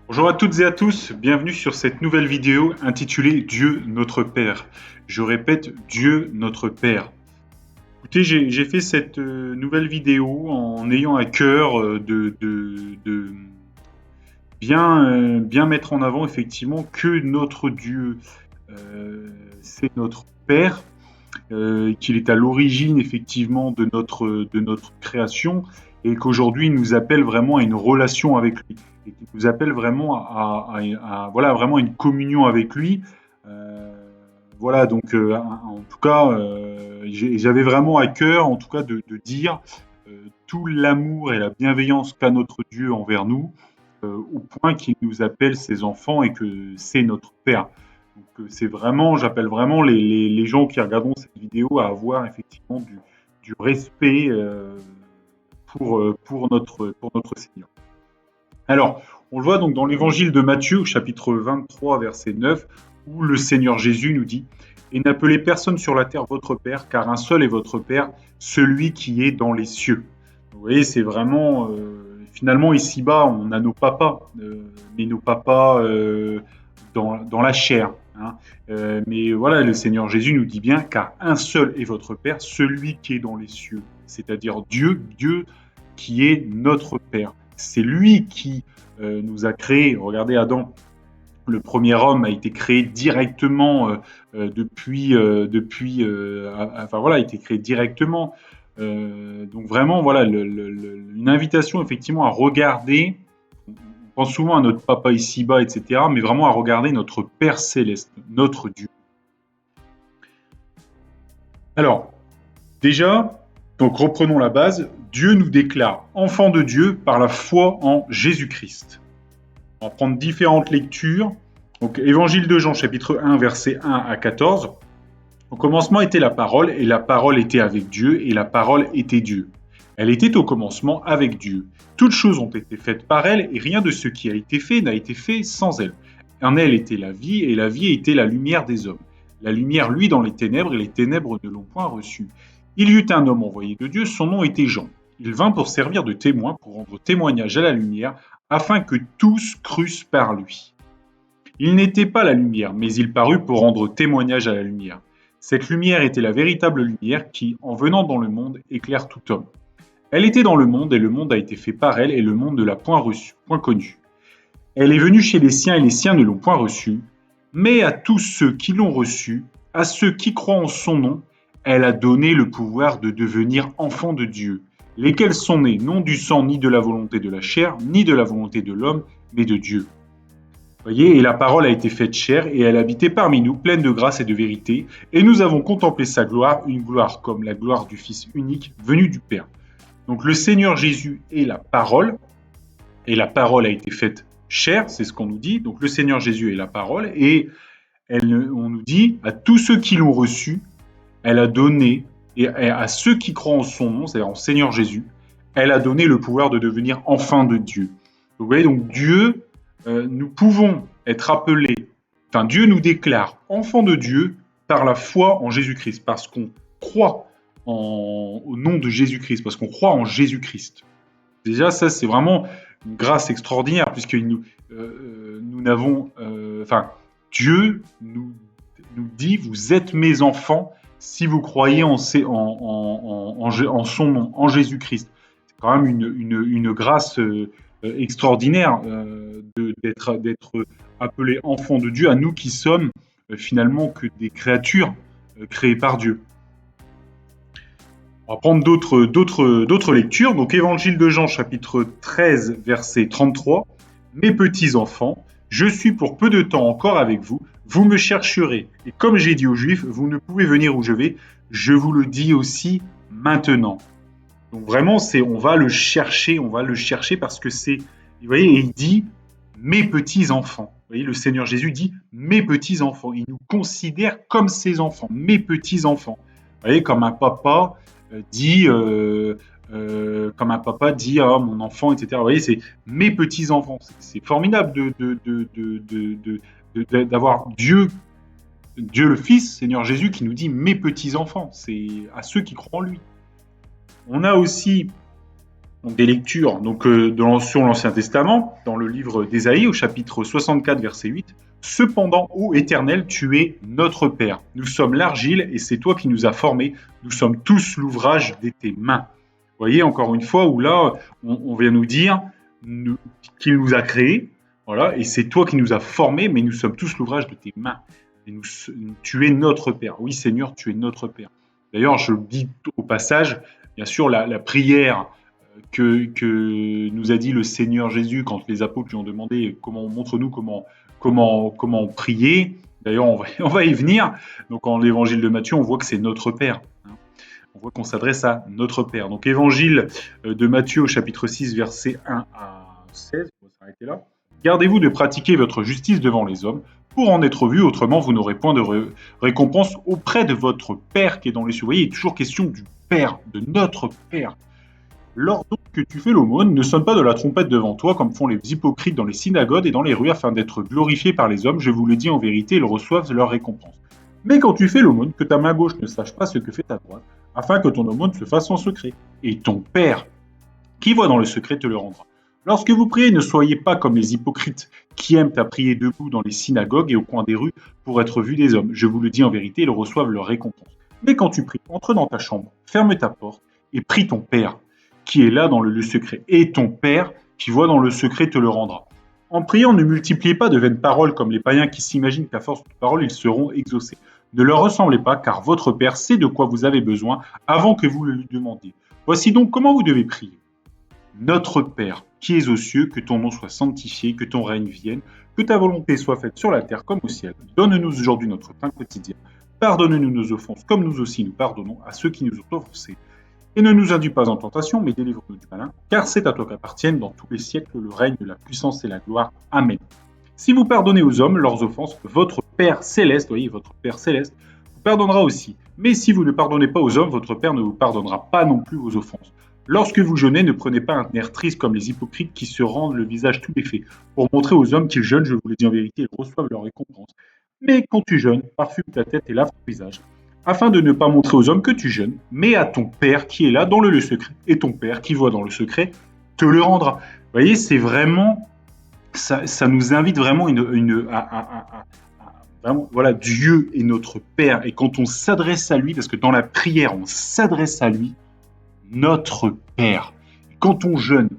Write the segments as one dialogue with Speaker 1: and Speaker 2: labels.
Speaker 1: Bonjour à toutes et à tous, bienvenue sur cette nouvelle vidéo intitulée Dieu notre Père. Je répète, Dieu notre Père. Écoutez, j'ai fait cette nouvelle vidéo en ayant à cœur de bien mettre en avant effectivement que notre Dieu, c'est notre Père, qu'il est à l'origine effectivement de notre création et qu'aujourd'hui il nous appelle vraiment à une relation avec lui et qu'il nous appelle vraiment voilà, vraiment une communion avec lui. Euh, voilà, donc en tout cas, j'avais vraiment à cœur en tout cas de dire tout l'amour et la bienveillance qu'a notre Dieu envers nous, au point qu'il nous appelle ses enfants et que c'est notre Père. Donc c'est vraiment, j'appelle vraiment les gens qui regarderont cette vidéo à avoir effectivement du respect pour notre Seigneur. Alors, on le voit donc dans l'évangile de Matthieu, au chapitre 23, verset 9, où le Seigneur Jésus nous dit: Et n'appelez personne sur la terre votre Père, car un seul est votre Père, celui qui est dans les cieux. Vous voyez, c'est vraiment, finalement, ici-bas, on a nos papas, mais nos papas dans la chair, hein. Mais voilà, le Seigneur Jésus nous dit bien: car un seul est votre Père, celui qui est dans les cieux, c'est-à-dire Dieu, Dieu qui est notre Père. C'est lui qui nous a créés. Regardez Adam, le premier homme a été créé directement enfin voilà, a été créé directement. Donc vraiment, voilà, une invitation effectivement à regarder. On pense souvent à notre papa ici-bas, etc., mais vraiment à regarder notre Père céleste, notre Dieu. Alors, déjà, donc reprenons la base. Dieu nous déclare enfants de Dieu par la foi en Jésus-Christ. On va prendre différentes lectures. Donc, Évangile de Jean, chapitre 1, versets 1 à 14. Au commencement était la parole, et la parole était avec Dieu, et la parole était Dieu. Elle était au commencement avec Dieu. Toutes choses ont été faites par elle, et rien de ce qui a été fait n'a été fait sans elle. En elle était la vie, et la vie était la lumière des hommes. La lumière luit dans les ténèbres, et les ténèbres ne l'ont point reçue. Il y eut un homme envoyé de Dieu, son nom était Jean. Il vint pour servir de témoin, pour rendre témoignage à la lumière, afin que tous crussent par lui. Il n'était pas la lumière, mais il parut pour rendre témoignage à la lumière. Cette lumière était la véritable lumière qui, en venant dans le monde, éclaire tout homme. Elle était dans le monde, et le monde a été fait par elle, et le monde ne l'a point reçue, point connue. Elle est venue chez les siens, et les siens ne l'ont point reçue. Mais à tous ceux qui l'ont reçue, à ceux qui croient en son nom, elle a donné le pouvoir de devenir enfants de Dieu, lesquels sont nés non du sang ni de la volonté de la chair, ni de la volonté de l'homme, mais de Dieu. Voyez, et la parole a été faite chair, et elle habitait parmi nous, pleine de grâce et de vérité, et nous avons contemplé sa gloire, une gloire comme la gloire du Fils unique, venu du Père. Donc le Seigneur Jésus est la parole, et la parole a été faite chair, c'est ce qu'on nous dit. Donc le Seigneur Jésus est la parole, et on nous dit, à tous ceux qui l'ont reçu, elle a donné, et à ceux qui croient en son nom, c'est-à-dire en Seigneur Jésus, elle a donné le pouvoir de devenir enfants de Dieu. Vous voyez, donc Dieu, nous pouvons être appelés, enfin Dieu nous déclare enfants de Dieu par la foi en Jésus-Christ, parce qu'on croit au nom de Jésus-Christ, parce qu'on croit en Jésus-Christ. Déjà, ça, c'est vraiment une grâce extraordinaire, puisque nous n'avons, enfin, Dieu nous dit, vous êtes mes enfants si vous croyez en son nom, en Jésus-Christ. C'est quand même une grâce extraordinaire d'être appelés enfants de Dieu, à nous qui sommes finalement que des créatures créées par Dieu. On va prendre d'autres lectures. Donc, Évangile de Jean, chapitre 13, verset 33. Mes petits enfants, je suis pour peu de temps encore avec vous. Vous me chercherez. Et comme j'ai dit aux Juifs, vous ne pouvez venir où je vais. Je vous le dis aussi maintenant. Donc vraiment, on va le chercher parce que vous voyez, et il dit mes petits enfants. Vous voyez, le Seigneur Jésus dit mes petits enfants. Il nous considère comme ses enfants, mes petits enfants. Vous voyez, comme un papa dit, ah, mon enfant, etc. Vous voyez, c'est mes petits enfants. C'est formidable d'avoir Dieu le Fils, Seigneur Jésus, qui nous dit mes petits enfants. C'est à ceux qui croient en lui. On a aussi donc des lectures sur l'Ancien Testament, dans le livre d'Ésaïe, au chapitre 64, verset 8. Cependant, ô Éternel, tu es notre Père. Nous sommes l'argile et c'est toi qui nous as formés. Nous sommes tous l'ouvrage de tes mains. Vous voyez, encore une fois, où là, on vient nous dire qu'il nous a créés, voilà, et c'est toi qui nous as formés, mais nous sommes tous l'ouvrage de tes mains. Et tu es notre Père. Oui, Seigneur, tu es notre Père. D'ailleurs, je dis au passage, bien sûr, la prière que nous a dit le Seigneur Jésus quand les apôtres lui ont demandé montre-nous comment prier. D'ailleurs, on va y venir. Donc, en l'évangile de Matthieu, on voit que c'est notre Père. On voit qu'on s'adresse à notre Père. Donc, évangile de Matthieu au chapitre 6, versets 1 à 16. On va s'arrêter là. Gardez-vous de pratiquer votre justice devant les hommes pour en être vu, autrement vous n'aurez point de récompense auprès de votre Père qui est dans les cieux. Vous voyez, il est toujours question du Père, de notre Père. Lors donc que tu fais l'aumône, ne sonne pas de la trompette devant toi, comme font les hypocrites dans les synagogues et dans les rues, afin d'être glorifiés par les hommes. Je vous le dis en vérité, ils reçoivent leur récompense. Mais quand tu fais l'aumône, que ta main gauche ne sache pas ce que fait ta droite, afin que ton aumône se fasse en secret. Et ton Père, qui voit dans le secret, te le rendra. Lorsque vous priez, ne soyez pas comme les hypocrites qui aiment à prier debout dans les synagogues et au coin des rues pour être vus des hommes. Je vous le dis en vérité, ils reçoivent leur récompense. Mais quand tu pries, entre dans ta chambre, ferme ta porte et prie ton Père qui est là dans le lieu secret. Et ton Père qui voit dans le secret te le rendra. En priant, ne multipliez pas de vaines paroles comme les païens qui s'imaginent qu'à force de paroles, ils seront exaucés. Ne leur ressemblez pas, car votre Père sait de quoi vous avez besoin avant que vous le lui demandiez. Voici donc comment vous devez prier. Notre Père, qui es aux cieux, que ton nom soit sanctifié, que ton règne vienne, que ta volonté soit faite sur la terre comme au ciel. Donne-nous aujourd'hui notre pain quotidien. Pardonne-nous nos offenses, comme nous aussi nous pardonnons à ceux qui nous ont offensés. Et ne nous induis pas en tentation, mais délivre-nous du malin, car c'est à toi qu'appartiennent dans tous les siècles le règne, la puissance et la gloire. Amen. Si vous pardonnez aux hommes leurs offenses, votre Père céleste, voyez, votre Père céleste, vous pardonnera aussi. Mais si vous ne pardonnez pas aux hommes, votre Père ne vous pardonnera pas non plus vos offenses. Lorsque vous jeûnez, ne prenez pas un air triste comme les hypocrites qui se rendent le visage tout défait. Pour montrer aux hommes qu'ils jeûnent, je vous le dis en vérité, ils reçoivent leur récompense. Mais quand tu jeûnes, parfume ta tête et lave ton visage, afin de ne pas montrer aux hommes que tu jeûnes, mais à ton Père qui est là dans le lieu secret. Et ton Père qui voit dans le secret te le rendra. Vous voyez, c'est vraiment, ça nous invite vraiment vraiment, voilà, Dieu est notre Père. Et quand on s'adresse à lui, parce que dans la prière, on s'adresse à lui, notre Père. Quand on jeûne,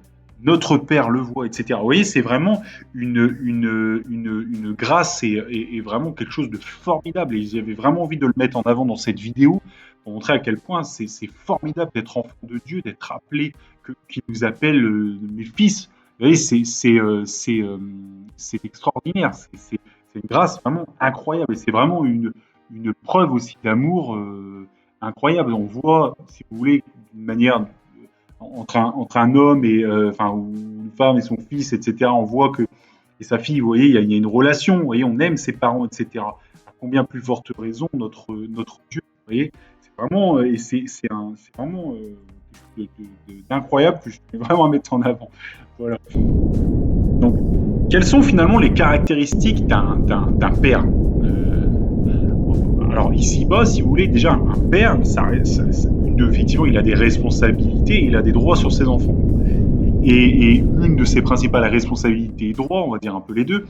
Speaker 1: notre Père le voit, etc. Vous voyez, c'est vraiment une grâce et vraiment quelque chose de formidable. Et j'avais vraiment envie de le mettre en avant dans cette vidéo pour montrer à quel point c'est formidable d'être enfant de Dieu, d'être appelé, qu'il nous appelle mes fils. Vous voyez, c'est extraordinaire. C'est une grâce vraiment incroyable. Et c'est vraiment une preuve aussi d'amour incroyable. On voit, si vous voulez, d'une manière entre un homme et ou une femme et son fils, etc. On voit que et sa fille, vous voyez, il y a une relation. Vous voyez, on aime ses parents, etc. À combien plus forte raison notre Dieu. Vous voyez, c'est vraiment vraiment d'incroyable que je vais vraiment mettre en avant. Voilà. Donc, quelles sont finalement les caractéristiques d'un père? Alors ici-bas, si vous voulez, déjà un père, effectivement, il a des responsabilités, il a des droits sur ses enfants. Et une de ses principales responsabilités et droits, on va dire un peu les deux,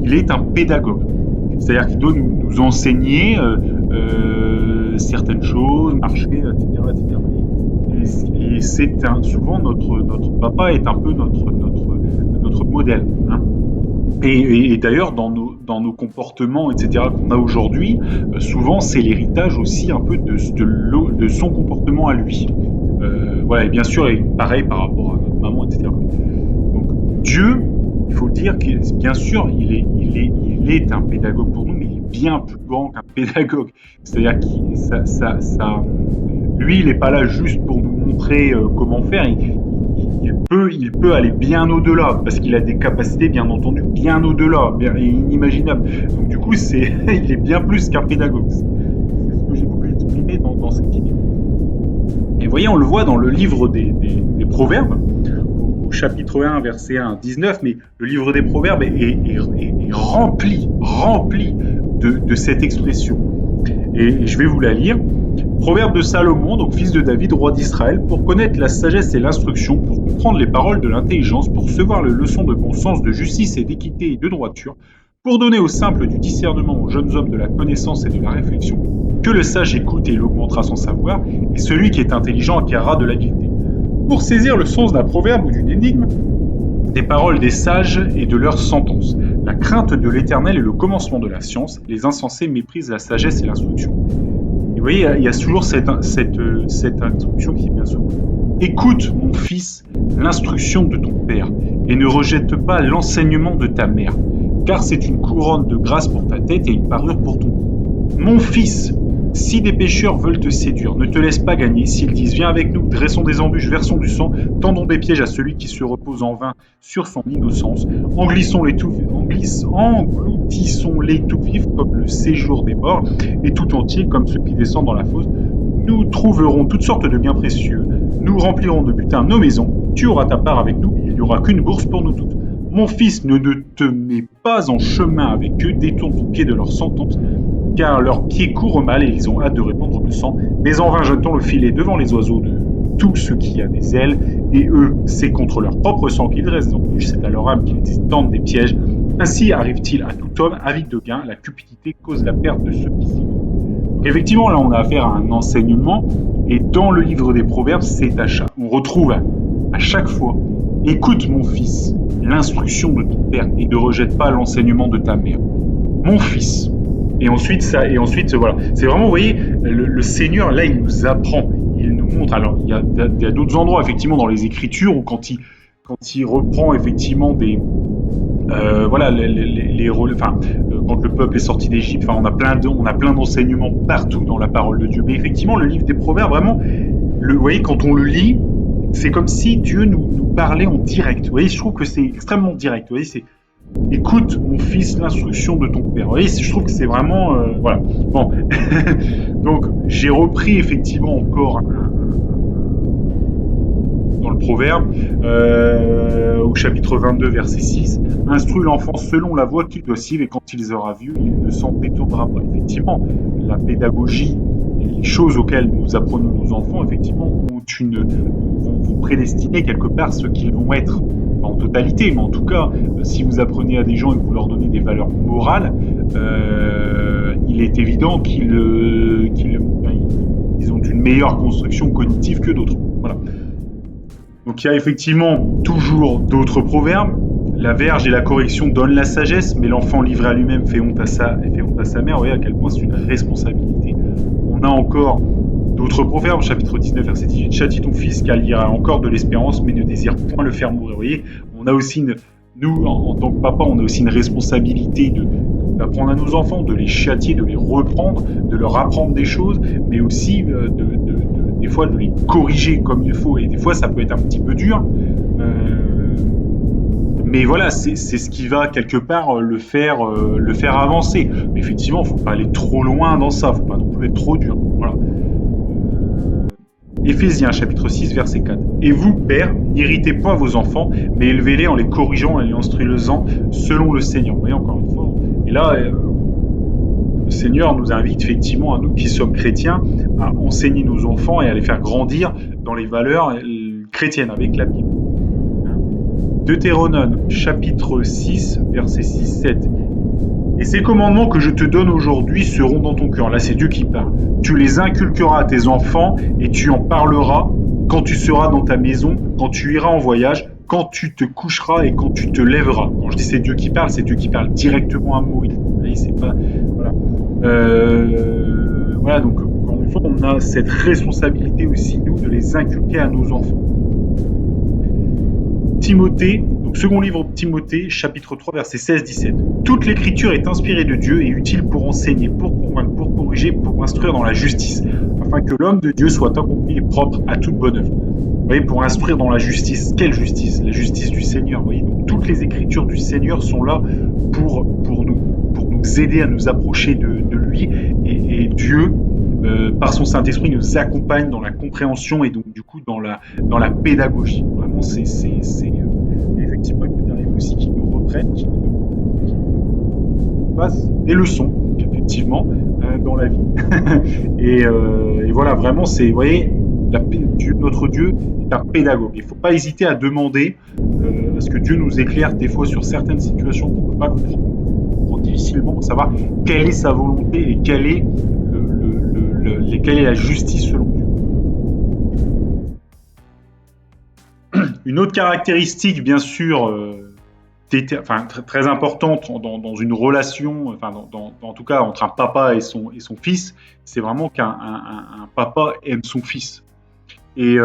Speaker 1: il est un pédagogue. C'est-à-dire qu'il doit nous enseigner certaines choses, marcher, etc. Et c'est souvent notre papa est un peu notre modèle. Hein. Et d'ailleurs, dans nos comportements, etc., qu'on a aujourd'hui, souvent, c'est l'héritage aussi un peu de son comportement à lui. Voilà, et bien sûr, et pareil par rapport à notre maman, etc. Donc, Dieu, il faut le dire, bien sûr, il est un pédagogue pour nous, mais il est bien plus grand qu'un pédagogue. C'est-à-dire que lui, il n'est pas là juste pour nous montrer comment faire. Il peut aller bien au-delà, parce qu'il a des capacités, bien entendu, bien au-delà, et inimaginables. Donc du coup, il est bien plus qu'un pédagogue. C'est ce que j'ai voulu exprimer dans cette vidéo. Et vous voyez, on le voit dans le livre des Proverbes, au chapitre 1, verset 1 à 19, mais le livre des Proverbes est rempli de cette expression. Et je vais vous la lire. Proverbe de Salomon, donc fils de David, roi d'Israël, pour connaître la sagesse et l'instruction, pour comprendre les paroles de l'intelligence, pour recevoir les leçons de bon sens, de justice et d'équité et de droiture, pour donner aux simples du discernement, aux jeunes hommes de la connaissance et de la réflexion, que le sage écoute et il augmentera son savoir, et celui qui est intelligent acquérera de l'habileté. Pour saisir le sens d'un proverbe ou d'une énigme, des paroles des sages et de leurs sentences. La crainte de l'Éternel est le commencement de la science, les insensés méprisent la sagesse et l'instruction. Et vous voyez, il y a toujours cette instruction qui est bien souvent. Écoute, mon fils, l'instruction de ton père, et ne rejette pas l'enseignement de ta mère, car c'est une couronne de grâce pour ta tête et une parure pour ton cou. Mon fils, si des pécheurs veulent te séduire, ne te laisse pas gagner. S'ils disent viens avec nous, dressons des embûches, versons du sang, tendons des pièges à celui qui se repose en vain sur son innocence, engloutissons-les tout vifs comme le séjour des morts, et tout entier comme ceux qui descendent dans la fosse. Nous trouverons toutes sortes de biens précieux, nous remplirons de butin nos maisons, tu auras ta part avec nous, il n'y aura qu'une bourse pour nous toutes. Mon fils, ne te mets pas en chemin avec eux, détourne ton pied de leur sentence, car leurs pieds courent mal et ils ont hâte de répandre le sang. Mais en vain jetons le filet devant les oiseaux de tout ce qui a des ailes, et eux, c'est contre leur propre sang qu'ils dressent des embûches, c'est à leur âme qu'ils tendent des pièges. Ainsi arrive-t-il à tout homme avide de gain, la cupidité cause la perte de ceux qui s'y mettent. Donc effectivement, là on a affaire à un enseignement, et dans le livre des Proverbes, c'est achat. On retrouve à chaque fois, écoute mon fils, l'instruction de ton père, et ne rejette pas l'enseignement de ta mère. Mon fils. Et ensuite, voilà. C'est vraiment, vous voyez, le Seigneur, là, il nous apprend, il nous montre. Alors, il y a d'autres endroits, effectivement, dans les Écritures, où quand il reprend, effectivement, voilà, quand le peuple est sorti d'Égypte, on a plein d'enseignements partout dans la parole de Dieu. Mais effectivement, le livre des Proverbes, vraiment, vous voyez, quand on le lit, c'est comme si Dieu nous parlait en direct. Vous voyez, je trouve que c'est extrêmement direct. Vous voyez, c'est écoute, mon fils, l'instruction de ton père. Vous voyez, je trouve que c'est vraiment... voilà. Bon. Donc, j'ai repris effectivement encore dans le proverbe, au chapitre 22, verset 6, « Instruis l'enfant selon la voie qu'il doit suivre, et quand il sera vieux, il ne s'en détournera pas. » Effectivement, la pédagogie et les choses auxquelles nous apprenons nos enfants, effectivement, vont prédestiner quelque part ce qu'ils vont être. Pas en totalité, mais en tout cas, si vous apprenez à des gens et que vous leur donnez des valeurs morales, il est évident qu'ils ont une meilleure construction cognitive que d'autres. Voilà. Donc il y a effectivement toujours d'autres proverbes. La verge et la correction donnent la sagesse, mais l'enfant livré à lui-même fait honte à sa mère. Vous voyez à quel point c'est une responsabilité. On a encore d'autres proverbes, chapitre 19, verset 18, « Châtie ton fils, car il y aura encore de l'espérance, mais ne désire point le faire mourir. » Vous voyez, on a aussi nous, en tant que papa, on a aussi une responsabilité d'apprendre à nos enfants, de les châtier, de les reprendre, de leur apprendre des choses, mais aussi des fois de les corriger comme il faut. Et des fois, ça peut être un petit peu dur. Mais voilà, c'est ce qui va quelque part le faire avancer. Mais effectivement, il ne faut pas aller trop loin dans ça, il ne faut pas non plus être trop dur. Voilà. Éphésiens chapitre 6 verset 4. « Et vous, pères, n'irritez point vos enfants, mais élevez-les en les corrigeant et les instruisant selon le Seigneur. » Vous voyez, encore une fois. Et là, le Seigneur nous invite effectivement, à nous qui sommes chrétiens, à enseigner nos enfants et à les faire grandir dans les valeurs chrétiennes avec la Bible. Deutéronome chapitre 6 verset 6-7. « Et ces commandements que je te donne aujourd'hui seront dans ton cœur. » Là, c'est Dieu qui parle. « Tu les inculqueras à tes enfants et tu en parleras quand tu seras dans ta maison, quand tu iras en voyage, quand tu te coucheras et quand tu te lèveras. » Quand je dis c'est Dieu qui parle directement à Moïse. C'est pas... Voilà. Voilà, donc encore une fois, on a cette responsabilité aussi, nous, de les inculquer à nos enfants. Timothée, donc second livre de Timothée, chapitre 3, verset 16-17. « Toute l'écriture est inspirée de Dieu et utile pour enseigner, pour convaincre, pour corriger, pour instruire dans la justice, afin que l'homme de Dieu soit accompli et propre à toute bonne œuvre. » Vous voyez, pour instruire dans la justice. Quelle justice? La justice du Seigneur. Vous voyez, donc toutes les écritures du Seigneur sont là pour nous aider à nous approcher de lui, et Dieu, par son Saint-Esprit, nous accompagne dans la compréhension et donc du coup dans la pédagogie. Vraiment, c'est effectivement, il peut arriver aussi qu'il nous reprenne, qu'il nous fasse des leçons, effectivement, dans la vie. Et voilà, vraiment, vous voyez, notre Dieu est un pédagogue. Il ne faut pas hésiter à demander, parce que Dieu nous éclaire des fois sur certaines situations qu'on ne peut pas comprendre difficilement, pour savoir quelle est sa volonté et quelle est la justice selon Dieu. Une autre caractéristique, bien sûr, très importante dans une relation, en tout cas entre un papa et son fils, c'est vraiment qu'un papa aime son fils. Et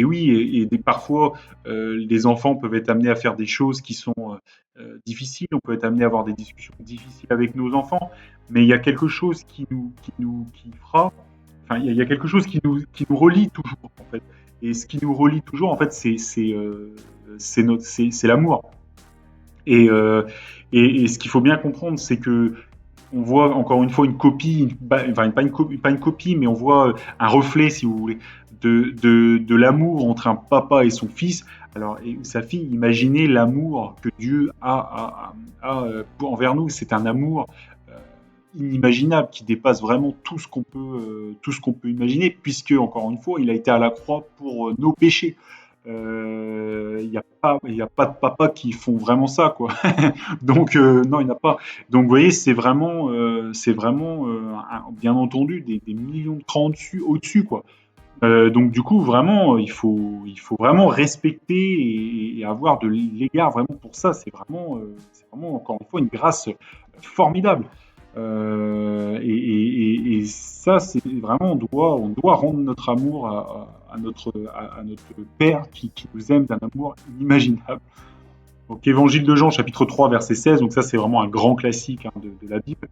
Speaker 1: oui, parfois, les enfants peuvent être amenés à faire des choses qui sont difficiles. On peut être amené à avoir des discussions difficiles avec nos enfants, mais il y a quelque chose qui y a quelque chose qui nous relie toujours, en fait. Et ce qui nous relie toujours, en fait, c'est l'amour. Et ce qu'il faut bien comprendre, c'est que on voit encore une fois une copie, pas une copie, mais on voit un reflet, si vous voulez, de l'amour entre un papa et son fils. Alors, et sa fille, imaginez l'amour que Dieu a envers nous. C'est un amour inimaginable qui dépasse vraiment tout ce qu'on peut imaginer, puisque encore une fois, il a été à la croix pour nos péchés. Il n'y a pas de papa qui font vraiment ça, quoi. Donc non, il n'y en a pas. Donc vous voyez, c'est vraiment bien entendu des millions de crans au-dessus, quoi. Donc du coup, vraiment, il faut vraiment respecter et avoir de l'égard vraiment pour ça. C'est vraiment encore une fois une grâce formidable. Et ça, c'est vraiment, on doit rendre notre amour à notre Père qui nous aime d'un amour inimaginable. Donc, Évangile de Jean, chapitre 3, verset 16, donc ça, c'est vraiment un grand classique de la Bible.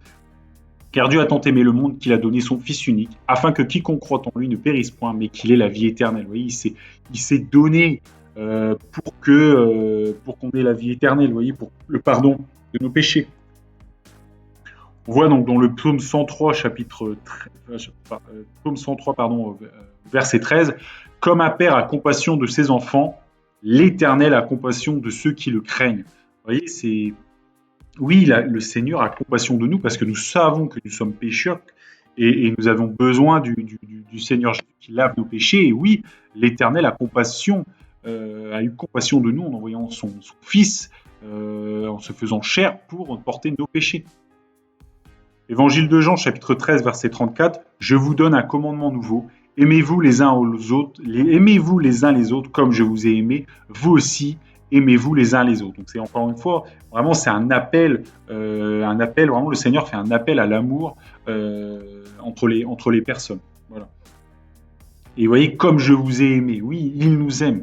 Speaker 1: Car Dieu a tant aimé le monde qu'il a donné son Fils unique, afin que quiconque croit en lui ne périsse point, mais qu'il ait la vie éternelle. Vous voyez, il s'est donné pour qu'on ait la vie éternelle, vous voyez, pour le pardon de nos péchés. On voit donc dans le psaume 103, verset 13, « Comme un père a compassion de ses enfants, l'Éternel a compassion de ceux qui le craignent. » Vous voyez, oui, le Seigneur a compassion de nous parce que nous savons que nous sommes pécheurs et nous avons besoin du Seigneur qui lave nos péchés. Et oui, l'Éternel a eu compassion de nous en envoyant son Fils, en se faisant chair pour porter nos péchés. Évangile de Jean, chapitre 13, verset 34, « Je vous donne un commandement nouveau, aimez-vous les uns les autres comme je vous ai aimé, vous aussi, aimez-vous les uns les autres. » Donc c'est encore une fois, vraiment c'est un appel, vraiment le Seigneur fait un appel à l'amour entre les personnes. Voilà. Et vous voyez, comme je vous ai aimé, oui, il nous aime.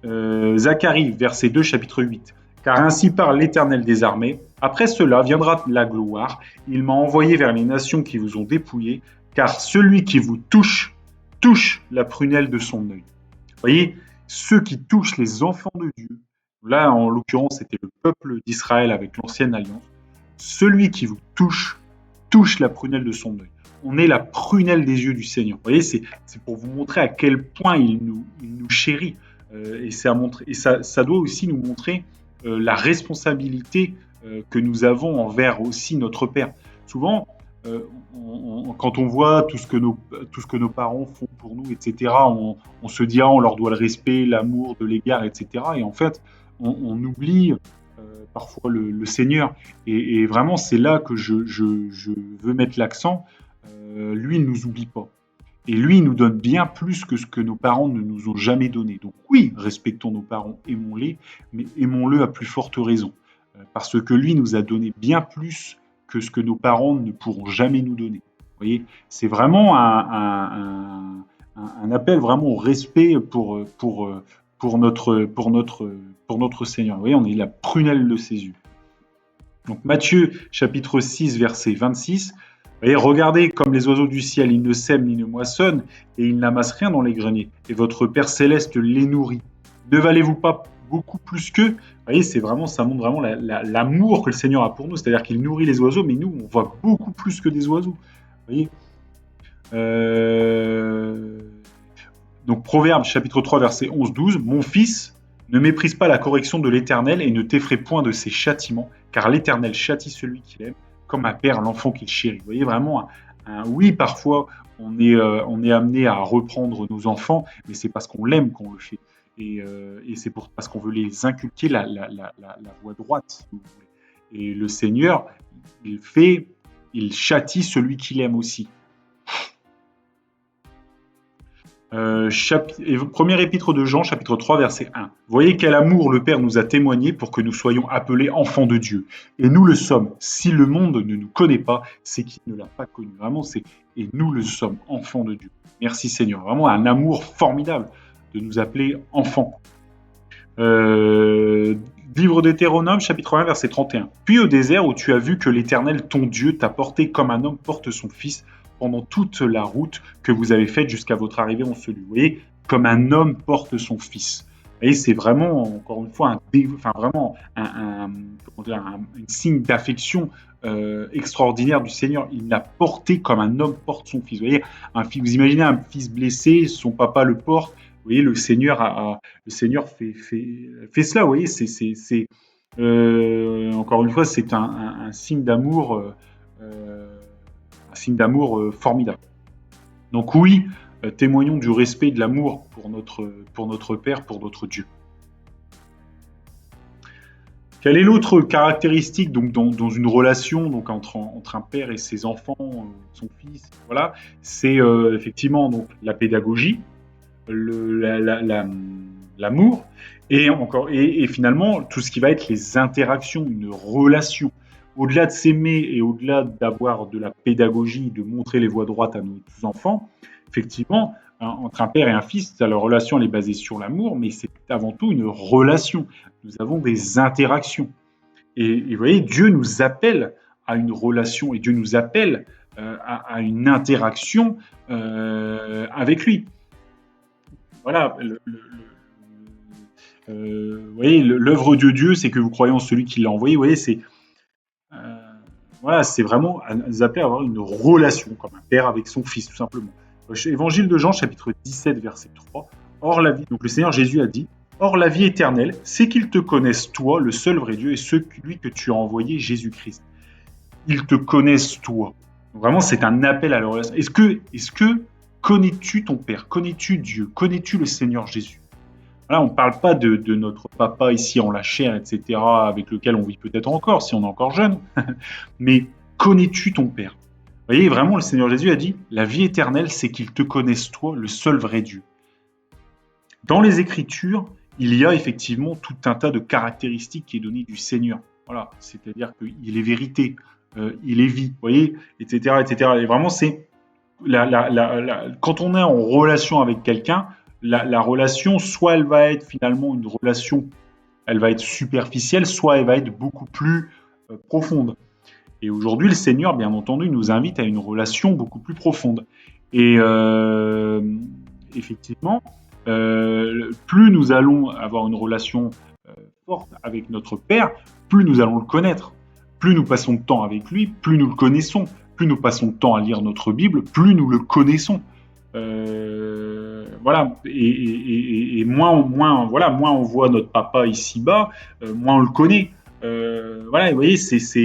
Speaker 1: Zacharie, verset 2, chapitre 8. Car ainsi parle l'Éternel des armées. Après cela viendra la gloire. Il m'a envoyé vers les nations qui vous ont dépouillés, car celui qui vous touche la prunelle de son œil. Vous voyez, ceux qui touchent les enfants de Dieu, là en l'occurrence c'était le peuple d'Israël avec l'ancienne alliance, celui qui vous touche la prunelle de son œil. On est la prunelle des yeux du Seigneur. Vous voyez, c'est pour vous montrer à quel point il nous chérit. Et ça doit aussi nous montrer la responsabilité que nous avons envers aussi notre Père. Souvent, quand on voit tout ce que nos parents font pour nous, etc., on se dit on leur doit le respect, l'amour, de l'égard, etc. Et en fait, on oublie parfois le Seigneur. Et vraiment, c'est là que je veux mettre l'accent. Lui, il ne nous oublie pas. Et lui, il nous donne bien plus que ce que nos parents ne nous ont jamais donné. Donc oui, respectons nos parents, aimons-les, mais aimons-le à plus forte raison. Parce que lui nous a donné bien plus que ce que nos parents ne pourront jamais nous donner. Vous voyez, c'est vraiment un appel vraiment au respect pour notre Seigneur. Vous voyez, on est la prunelle de ses yeux. Donc Matthieu, chapitre 6, verset 26. Vous voyez, regardez comme les oiseaux du ciel, ils ne sèment ni ne moissonnent, et ils n'amassent rien dans les greniers. Et votre Père céleste les nourrit. Ne valez-vous pas beaucoup plus qu'eux? Vous voyez, ça montre vraiment l'amour que le Seigneur a pour nous. C'est-à-dire qu'il nourrit les oiseaux, mais nous, on voit beaucoup plus que des oiseaux. Vous voyez, donc Proverbes, chapitre 3, verset 11-12. « Mon fils, ne méprise pas la correction de l'Éternel et ne t'effraie point de ses châtiments, car l'Éternel châtie celui qu'il aime, comme un père l'enfant qu'il chérit. Vous voyez, vraiment, oui, parfois, on est amené à reprendre nos enfants, mais c'est parce qu'on l'aime qu'on le fait. Et c'est parce qu'on veut les inculquer la voie droite, si vous voulez. Et le Seigneur, il châtie celui qu'il aime aussi. Première épître de Jean, chapitre 3, verset 1. Voyez quel amour le Père nous a témoigné pour que nous soyons appelés enfants de Dieu. Et nous le sommes. Si le monde ne nous connaît pas, c'est qu'il ne l'a pas connu. Vraiment, et nous le sommes, enfants de Dieu. Merci Seigneur. Vraiment un amour formidable de nous appeler enfants. Livre d'Hétéronome, chapitre 1, verset 31. Puis au désert où tu as vu que l'Éternel, ton Dieu, t'a porté comme un homme porte son fils pendant toute la route que vous avez faite jusqu'à votre arrivée en ce lieu. Vous voyez, comme un homme porte son fils. Vous voyez, c'est vraiment, encore une fois, un signe d'affection extraordinaire du Seigneur. Il l'a porté comme un homme porte son fils. Vous voyez, vous imaginez un fils blessé, son papa le porte. Vous voyez, le Seigneur fait cela. Vous voyez, encore une fois, c'est un signe d'amour. Un signe d'amour formidable. Donc oui, témoignons du respect et de l'amour pour notre Père, pour notre Dieu. Quelle est l'autre caractéristique donc, dans une relation donc, entre un père et ses enfants, son fils, voilà, c'est effectivement donc, la pédagogie, l'amour, et finalement tout ce qui va être les interactions, une relation. Au-delà de s'aimer et au-delà d'avoir de la pédagogie, de montrer les voies droites à nos enfants, effectivement, entre un père et un fils, la relation elle est basée sur l'amour, mais c'est avant tout une relation. Nous avons des interactions. Et vous voyez, Dieu nous appelle à une relation et Dieu nous appelle à une interaction avec lui. Voilà, vous voyez, l'œuvre de Dieu, c'est que vous croyez en celui qui l'a envoyé. Vous voyez, c'est vraiment nous appeler à avoir une relation, comme un père avec son fils, tout simplement. Évangile de Jean, chapitre 17, verset 3. Or, la vie, donc le Seigneur Jésus a dit, or, la vie éternelle, c'est qu'ils te connaissent, toi, le seul vrai Dieu, et celui que tu as envoyé, Jésus-Christ. Ils te connaissent, toi. Donc, vraiment, c'est un appel à la relation. Est-ce que connais-tu ton Père? Connais-tu Dieu? Connais-tu le Seigneur Jésus? Là, on ne parle pas de notre papa ici en la chair, etc., avec lequel on vit peut-être encore, si on est encore jeune. Mais connais-tu ton Père? Vous voyez, vraiment, le Seigneur Jésus a dit, la vie éternelle, c'est qu'ils te connaissent, toi, le seul vrai Dieu. Dans les Écritures, il y a effectivement tout un tas de caractéristiques qui est donné du Seigneur. Voilà, c'est-à-dire qu'il est vérité, il est vie, vous voyez, etc., etc. Et vraiment, c'est quand on est en relation avec quelqu'un, la relation, soit elle va être finalement une relation, elle va être superficielle, soit elle va être beaucoup plus profonde. Et aujourd'hui, le Seigneur, bien entendu, nous invite à une relation beaucoup plus profonde. Et effectivement, plus nous allons avoir une relation forte avec notre Père, plus nous allons le connaître. Plus nous passons de temps avec lui, plus nous le connaissons. Plus nous passons de temps à lire notre Bible, plus nous le connaissons. Voilà, et moins on voit notre papa ici-bas, moins on le connaît. Voilà, vous voyez,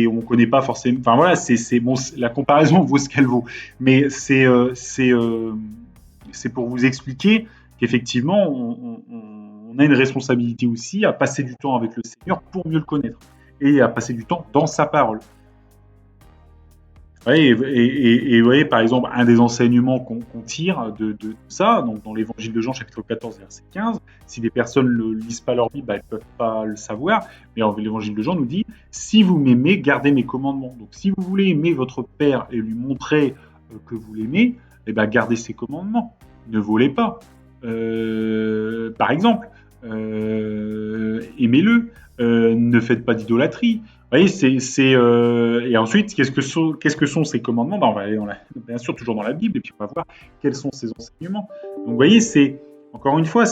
Speaker 1: on connaît pas forcément. Enfin voilà, bon, la comparaison vaut ce qu'elle vaut, mais c'est pour vous expliquer qu'effectivement, on a une responsabilité aussi à passer du temps avec le Seigneur pour mieux le connaître et à passer du temps dans sa parole. Ouais, et vous voyez, par exemple, un des enseignements qu'on tire de ça, donc dans l'évangile de Jean, chapitre 14, verset 15, si des personnes ne lisent pas leur Bible, elles ne peuvent pas le savoir, mais l'évangile de Jean nous dit, si vous m'aimez, gardez mes commandements. Donc si vous voulez aimer votre Père et lui montrer que vous l'aimez, eh ben, gardez ses commandements. Ne volez pas. Par exemple, aimez-le. Ne faites pas d'idolâtrie. Vous voyez, et ensuite, qu'est-ce que sont ces commandements? On va aller bien sûr toujours dans la Bible et puis on va voir quels sont ces enseignements. Donc vous voyez, encore une fois,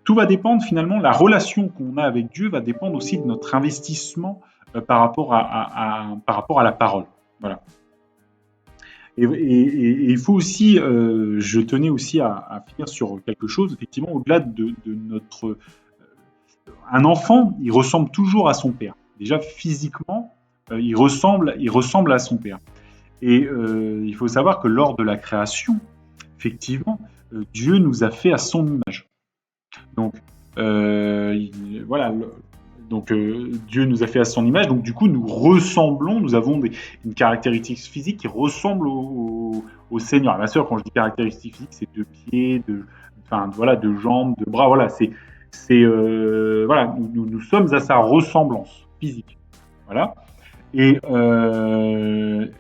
Speaker 1: tout va dépendre finalement, la relation qu'on a avec Dieu va dépendre aussi de notre investissement par rapport à la parole. Voilà. Et il faut aussi, je tenais aussi à finir sur quelque chose, effectivement, au-delà de notre... Un enfant, il ressemble toujours à son père. Déjà, physiquement, il ressemble à son Père. Et il faut savoir que lors de la création, effectivement, Dieu nous a fait à son image. Donc, voilà. Donc, Dieu nous a fait à son image. Donc, du coup, nous ressemblons, nous avons une caractéristique physique qui ressemble au Seigneur. Bien sûr, quand je dis caractéristique physique, c'est de pieds, enfin, voilà, de jambes, de bras. Voilà, voilà, nous sommes à sa ressemblance physique. Voilà. Et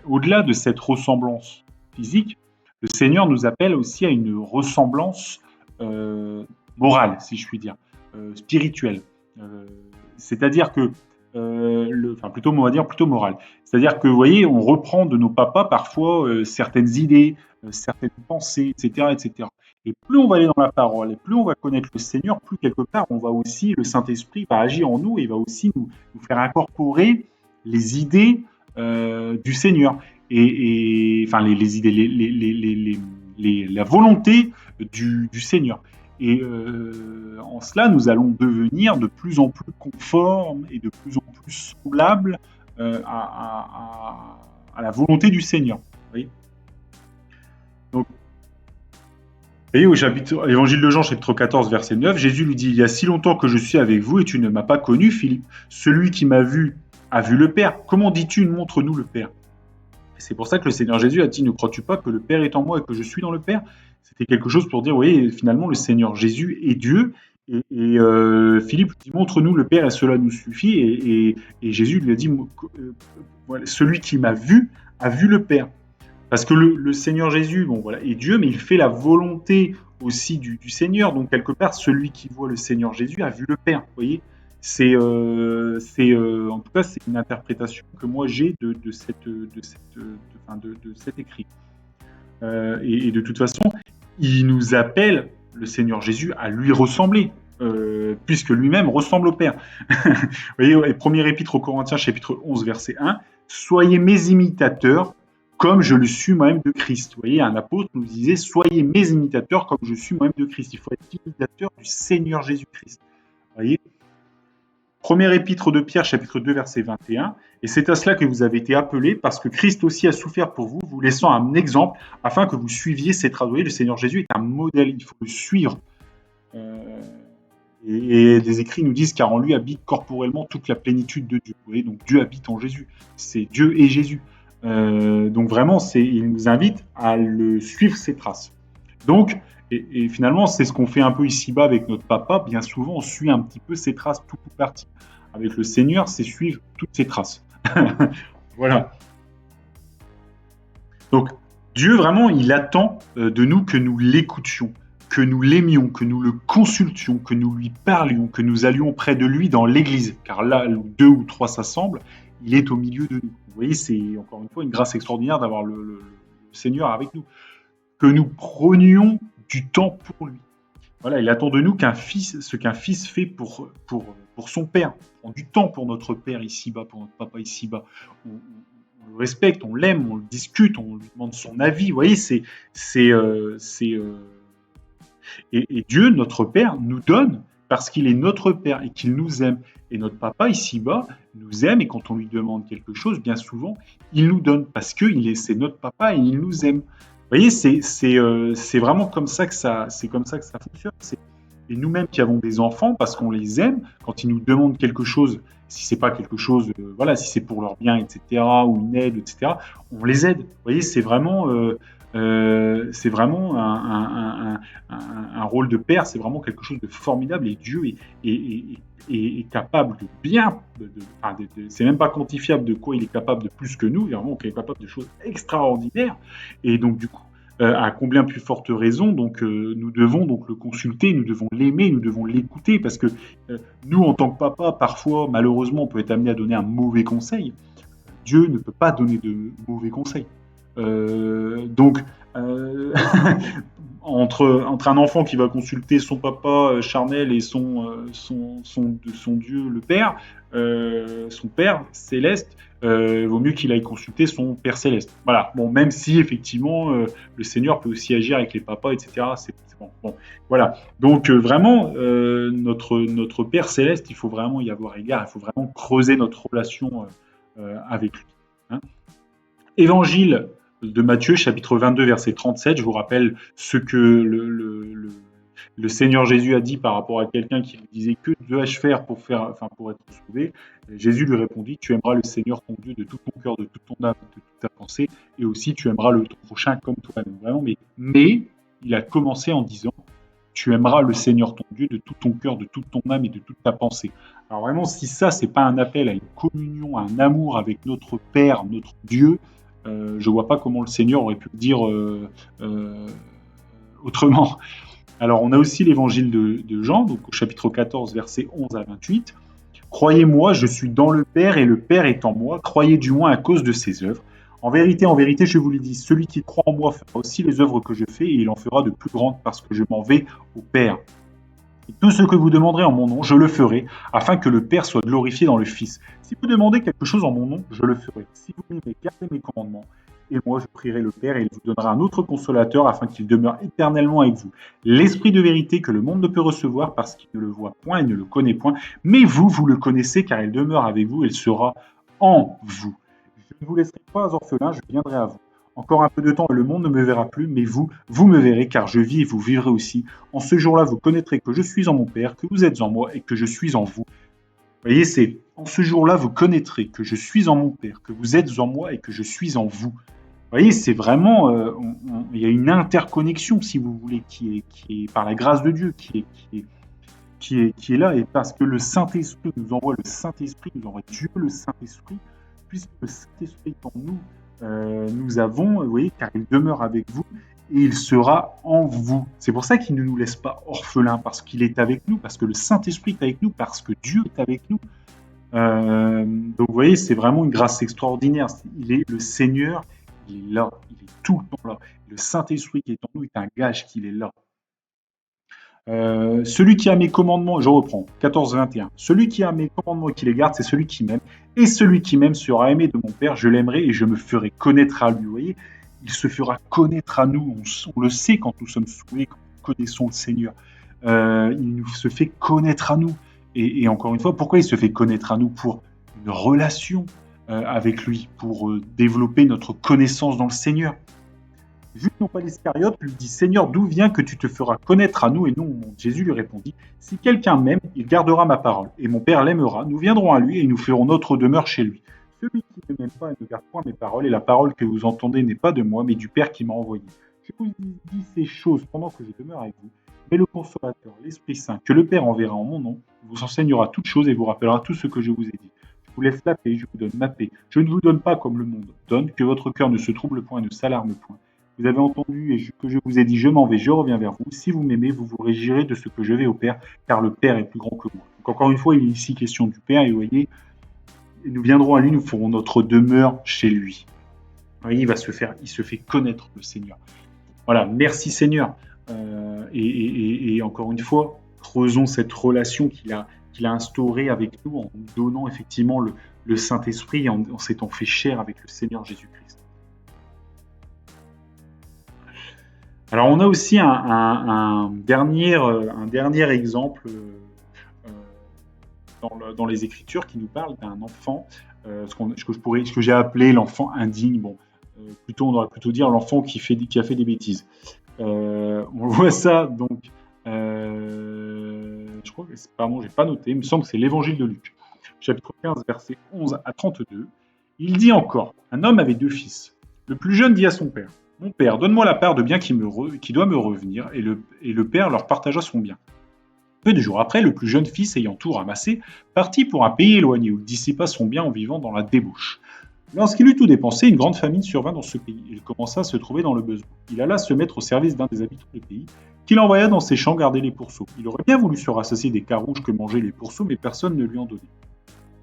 Speaker 1: au-delà de cette ressemblance physique, le Seigneur nous appelle aussi à une ressemblance morale, si je puis dire, spirituelle. C'est-à-dire que, enfin plutôt, on va dire plutôt morale. C'est-à-dire que, vous voyez, on reprend de nos papas parfois certaines idées, certaines pensées, etc., etc. Et plus on va aller dans la parole, et plus on va connaître le Seigneur, plus quelque part, on va aussi, le Saint-Esprit va agir en nous et va aussi nous faire incorporer les idées du Seigneur enfin les idées, la volonté du Seigneur. Et en cela, nous allons devenir de plus en plus conformes et de plus en plus semblables à la volonté du Seigneur. Vous voyez. Donc, vous voyez, au chapitre, Évangile de Jean, chapitre 14, verset 9, Jésus lui dit « Il y a si longtemps que je suis avec vous et tu ne m'as pas connu, Philippe. Celui qui m'a vu a vu le Père. Comment dis-tu, montre-nous le Père ?» C'est pour ça que le Seigneur Jésus a dit « Ne crois-tu pas que le Père est en moi et que je suis dans le Père ?» C'était quelque chose pour dire, vous voyez, finalement, le Seigneur Jésus est Dieu. Et Philippe dit « Montre-nous le Père et cela nous suffit. » Et Jésus lui a dit « Celui qui m'a vu a vu le Père. » Parce que le Seigneur Jésus, bon, voilà, est Dieu, mais il fait la volonté aussi du Seigneur. Donc, quelque part, celui qui voit le Seigneur Jésus a vu le Père. Vous voyez, en tout cas, c'est une interprétation que moi j'ai de cet écrit. Et de toute façon, il nous appelle, le Seigneur Jésus, à lui ressembler, puisque lui-même ressemble au Père. Vous voyez, premier épître aux Corinthiens, chapitre 11, verset 1, « Soyez mes imitateurs, comme je le suis moi-même de Christ. » Vous voyez, un apôtre nous disait « Soyez mes imitateurs, comme je suis moi-même de Christ. » Il faut être imitateur du Seigneur Jésus-Christ. Vous voyez. Premier épître de Pierre, chapitre 2, verset 21. « Et c'est à cela que vous avez été appelés, parce que Christ aussi a souffert pour vous, vous laissant un exemple, afin que vous suiviez ses traces. » Vous voyez, le Seigneur Jésus est un modèle, il faut le suivre. Et des écrits nous disent « Car en lui habite corporellement toute la plénitude de Dieu. » Vous voyez, donc Dieu habite en Jésus. C'est Dieu et Jésus. Donc vraiment, il nous invite à le suivre ses traces. Donc, et finalement, c'est ce qu'on fait un peu ici-bas avec notre papa. Bien souvent, on suit un petit peu ses traces, tout parti. Avec le Seigneur, c'est suivre toutes ses traces. Voilà. Donc, Dieu, vraiment, il attend de nous que nous l'écoutions, que nous l'aimions, que nous le consultions, que nous lui parlions, que nous allions près de lui dans l'église. Car là où 2 ou 3 s'assemblent, il est au milieu de nous. Vous voyez, c'est encore une fois une grâce extraordinaire d'avoir le Seigneur avec nous. Que nous prenions du temps pour lui. Voilà, il attend de nous ce qu'un fils fait pour son père. On prend du temps pour notre père ici-bas, pour notre papa ici-bas. On le respecte, on l'aime, on le discute, on lui demande son avis. Vous voyez, et Dieu, notre Père, nous donne parce qu'il est notre Père et qu'il nous aime. Et notre papa ici-bas nous aime et quand on lui demande quelque chose, bien souvent, il nous donne parce que c'est notre papa et il nous aime. Vous voyez, c'est vraiment comme ça que ça fonctionne. Et nous-mêmes qui avons des enfants, parce qu'on les aime, quand ils nous demandent quelque chose, si c'est pas quelque chose, voilà, si c'est pour leur bien, etc., ou une aide, etc., on les aide. Vous voyez, c'est vraiment un rôle de père, c'est vraiment quelque chose de formidable. Et Dieu est capable de bien, c'est même pas quantifiable de quoi il est capable de plus que nous, vraiment, il est capable de choses extraordinaires. Et donc, du coup, à combien plus forte raison, donc nous devons donc le consulter, nous devons l'aimer, nous devons l'écouter, parce que nous, en tant que papa, parfois, malheureusement, on peut être amené à donner un mauvais conseil. Dieu ne peut pas donner de mauvais conseils. Donc, entre un enfant qui va consulter son papa charnel et son Dieu, le Père, son Père céleste, vaut mieux qu'il aille consulter son Père céleste. Voilà. Bon, même si effectivement le Seigneur peut aussi agir avec les papas, etc. C'est bon. Bon, voilà. Donc vraiment, notre Père céleste, il faut vraiment y avoir égard. Il faut vraiment creuser notre relation avec lui. Hein. Évangile de Matthieu, chapitre 22, verset 37, je vous rappelle ce que le Seigneur Jésus a dit par rapport à quelqu'un qui lui disait que dois-je faire pour être sauvé. Jésus lui répondit, tu aimeras le Seigneur ton Dieu de tout ton cœur, de toute ton âme, de toute ta pensée, et aussi tu aimeras ton prochain comme toi-même. Vraiment, mais il a commencé en disant, tu aimeras le Seigneur ton Dieu de tout ton cœur, de toute ton âme et de toute ta pensée. Alors vraiment, si ça, c'est pas un appel à une communion, à un amour avec notre Père, notre Dieu, je vois pas comment le Seigneur aurait pu le dire autrement. Alors, on a aussi l'évangile de Jean, donc au chapitre 14, versets 11 à 28. Croyez-moi, je suis dans le Père et le Père est en moi. Croyez du moins à cause de ses œuvres. En vérité, je vous le dis, celui qui croit en moi fera aussi les œuvres que je fais et il en fera de plus grandes parce que je m'en vais au Père. Et tout ce que vous demanderez en mon nom, je le ferai, afin que le Père soit glorifié dans le Fils. Si vous demandez quelque chose en mon nom, je le ferai. Si vous m'aimez, gardez mes commandements. Et moi, je prierai le Père et il vous donnera un autre consolateur afin qu'il demeure éternellement avec vous. L'Esprit de vérité que le monde ne peut recevoir parce qu'il ne le voit point et ne le connaît point. Mais vous, vous le connaissez car il demeure avec vous et il sera en vous. Je ne vous laisserai pas orphelin, je viendrai à vous. Encore un peu de temps et le monde ne me verra plus, mais vous, vous me verrez, car je vis et vous vivrez aussi. En ce jour-là, vous connaîtrez que je suis en mon Père, que vous êtes en moi et que je suis en vous. Vous voyez, c'est en ce jour-là, vous connaîtrez que je suis en mon Père, que vous êtes en moi et que je suis en vous. Vous voyez, c'est vraiment, il y a une interconnexion, si vous voulez, qui est par la grâce de Dieu, qui est là, et parce que le Saint-Esprit nous envoie le Saint-Esprit, nous envoie Dieu le Saint-Esprit, puisque le Saint-Esprit est en nous, nous avons, vous voyez, car il demeure avec vous et il sera en vous. C'est pour ça qu'il ne nous laisse pas orphelins, parce qu'il est avec nous, parce que le Saint-Esprit est avec nous, parce que Dieu est avec nous. Donc vous voyez, c'est vraiment une grâce extraordinaire. Il est le Seigneur, il est là, il est tout le temps là. Le Saint-Esprit qui est en nous est un gage qu'il est là. Celui qui a mes commandements, je reprends, 14-21. Celui qui a mes commandements et qui les garde, c'est celui qui m'aime. Et celui qui m'aime sera aimé de mon Père, je l'aimerai et je me ferai connaître à lui. Vous voyez, il se fera connaître à nous. On le sait quand nous sommes sauvés, quand nous connaissons le Seigneur. Il nous se fait connaître à nous. Et encore une fois, pourquoi il se fait connaître à nous? Pour une relation avec lui, pour développer notre connaissance dans le Seigneur. Judas non pas l'Iscariote lui dit, Seigneur, d'où vient que tu te feras connaître à nous et non au monde? Jésus lui répondit, si quelqu'un m'aime, il gardera ma parole, et mon Père l'aimera, nous viendrons à lui et nous ferons notre demeure chez lui. Celui qui ne m'aime pas et ne garde point mes paroles, et la parole que vous entendez n'est pas de moi, mais du Père qui m'a envoyé. Je vous dis ces choses pendant que je demeure avec vous, mais le Consolateur, l'Esprit Saint, que le Père enverra en mon nom, vous enseignera toutes choses et vous rappellera tout ce que je vous ai dit. Je vous laisse la paix, je vous donne ma paix. Je ne vous donne pas comme le monde donne, que votre cœur ne se trouble point et ne s'alarme point. Vous avez entendu et que je vous ai dit, je m'en vais, je reviens vers vous. Si vous m'aimez, vous vous réjouirez de ce que je vais au Père, car le Père est plus grand que moi. Donc encore une fois, il est ici question du Père, et vous voyez, nous viendrons à lui, nous ferons notre demeure chez lui. Vous voyez, il se fait connaître le Seigneur. Voilà, merci Seigneur. Et encore une fois, creusons cette relation qu'il a instaurée avec nous en nous donnant effectivement le Saint-Esprit, en s'étant fait chair avec le Seigneur Jésus-Christ. Alors, on a aussi un dernier exemple dans les Écritures qui nous parle d'un enfant, ce que j'ai appelé l'enfant indigne. Bon, on aurait plutôt dire l'enfant qui a fait des bêtises. On voit ça donc. Je crois que j'ai pas noté. Il me semble que c'est l'Évangile de Luc, chapitre 15, versets 11 à 32. Il dit encore, un homme avait 2 fils. Le plus jeune dit à son père, mon père, donne-moi la part de bien qui doit me revenir, et le père leur partagea son bien. Peu de jours après, le plus jeune fils, ayant tout ramassé, partit pour un pays éloigné où il dissipa son bien en vivant dans la débauche. Lorsqu'il eut tout dépensé, une grande famine survint dans ce pays. Il commença à se trouver dans le besoin. Il alla se mettre au service d'un des habitants du pays, qu'il envoya dans ses champs garder les pourceaux. Il aurait bien voulu se rassasier des carouges que mangeaient les pourceaux, mais personne ne lui en donnait.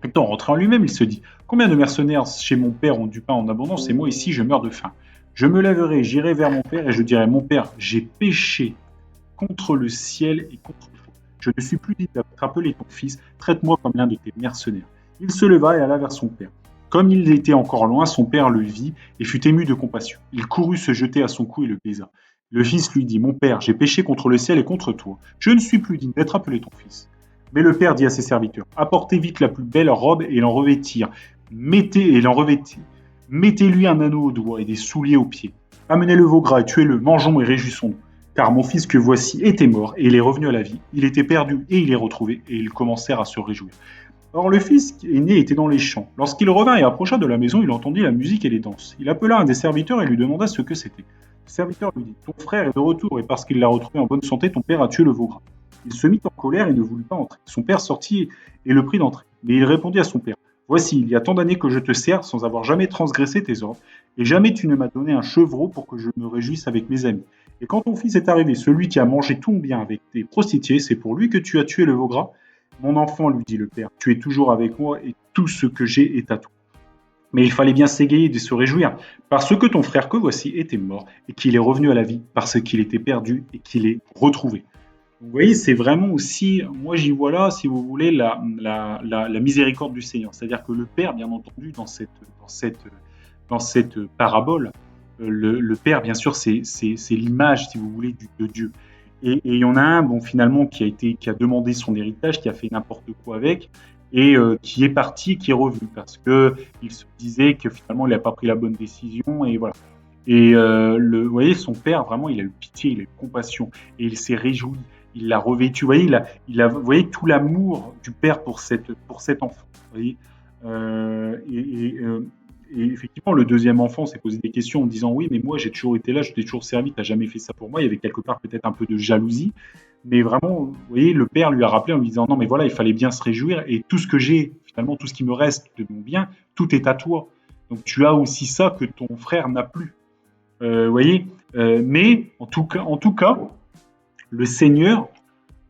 Speaker 1: Étant rentré en lui-même, il se dit, combien de mercenaires chez mon père ont du pain en abondance, et moi ici je meurs de faim. Je me lèverai, j'irai vers mon père, et je dirai, mon père, j'ai péché contre le ciel et contre toi. Je ne suis plus dit d'appeler ton fils, traite-moi comme l'un de tes mercenaires. Il se leva et alla vers son père. Comme il était encore loin, son père le vit et fut ému de compassion. Il courut se jeter à son cou et le baisa. Le fils lui dit, mon père, j'ai péché contre le ciel et contre toi. Je ne suis plus digne d'être appelé ton fils. Mais le père dit à ses serviteurs, apportez vite la plus belle robe et l'en revêtir. et l'en revêtit. Mettez-lui un anneau au doigt et des souliers aux pieds. Amenez le veau gras et tuez-le, mangeons et réjouissons-nous. Car mon fils que voici était mort et il est revenu à la vie. Il était perdu et il est retrouvé, et ils commencèrent à se réjouir. Or le fils aîné était dans les champs. Lorsqu'il revint et approcha de la maison, il entendit la musique et les danses. Il appela un des serviteurs et lui demanda ce que c'était. Le serviteur lui dit: Ton frère est de retour, et parce qu'il l'a retrouvé en bonne santé, ton père a tué le veau gras. Il se mit en colère et ne voulut pas entrer. Son père sortit et le prit d'entrer. Mais il répondit à son père: Voici, il y a tant d'années que je te sers sans avoir jamais transgressé tes ordres, et jamais tu ne m'as donné un chevreau pour que je me réjouisse avec mes amis. Et quand ton fils est arrivé, celui qui a mangé tout mon bien avec tes prostituées, c'est pour lui que tu as tué le veau gras. Mon enfant, lui dit le père, tu es toujours avec moi et tout ce que j'ai est à toi. Mais il fallait bien s'égayer et se réjouir, parce que ton frère que voici était mort et qu'il est revenu à la vie, parce qu'il était perdu et qu'il est retrouvé. Vous voyez, c'est vraiment aussi, moi j'y vois là, si vous voulez, la miséricorde du Seigneur. C'est-à-dire que le Père, bien entendu, dans cette parabole, le Père, bien sûr, c'est l'image, si vous voulez, de Dieu. Et il y en a un, bon, finalement, qui a demandé son héritage, qui a fait n'importe quoi avec, et qui est parti, qui est revenu, parce qu'il se disait que finalement, il n'a pas pris la bonne décision, et voilà. Et vous voyez, son père, vraiment, il a eu pitié, il a eu compassion, et il s'est réjoui, il l'a revêtu. Vous voyez, vous voyez tout l'amour du père pour cet enfant. Vous voyez. Et effectivement, le deuxième enfant s'est posé des questions en disant: oui, mais moi j'ai toujours été là, je t'ai toujours servi, tu n'as jamais fait ça pour moi. Il y avait quelque part peut-être un peu de jalousie, mais vraiment, vous voyez, le père lui a rappelé en lui disant: non, mais voilà, il fallait bien se réjouir, et tout ce que j'ai, finalement, tout ce qui me reste de mon bien, tout est à toi. Donc tu as aussi ça que ton frère n'a plus. Vous voyez, mais en tout cas, le Seigneur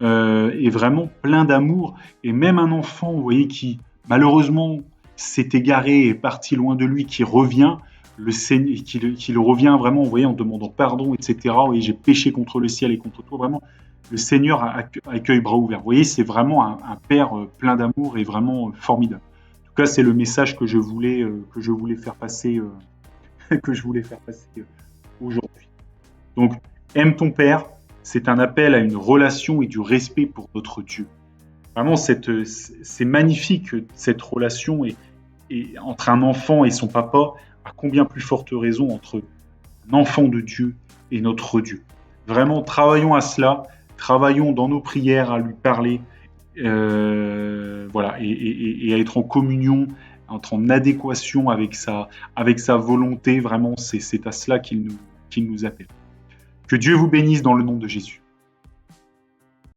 Speaker 1: est vraiment plein d'amour, et même un enfant, vous voyez, qui malheureusement s'est égaré et est parti loin de lui, qui revient, qui revient vraiment, vous voyez, en demandant pardon, etc. Vous voyez, j'ai péché contre le ciel et contre toi, vraiment. Le Seigneur accueille bras ouverts. Vous voyez, c'est vraiment un Père plein d'amour et vraiment formidable. En tout cas, c'est le message que je voulais faire passer, que je voulais faire passer aujourd'hui. Donc, aime ton Père, c'est un appel à une relation et du respect pour notre Dieu. Vraiment, c'est magnifique cette relation, et entre un enfant et son papa, à combien plus forte raison entre un enfant de Dieu et notre Dieu. Vraiment, travaillons à cela, travaillons dans nos prières à lui parler, voilà, et à être en communion, en adéquation avec sa volonté. Vraiment, c'est à cela qu'il nous appelle. Que Dieu vous bénisse dans le nom de Jésus.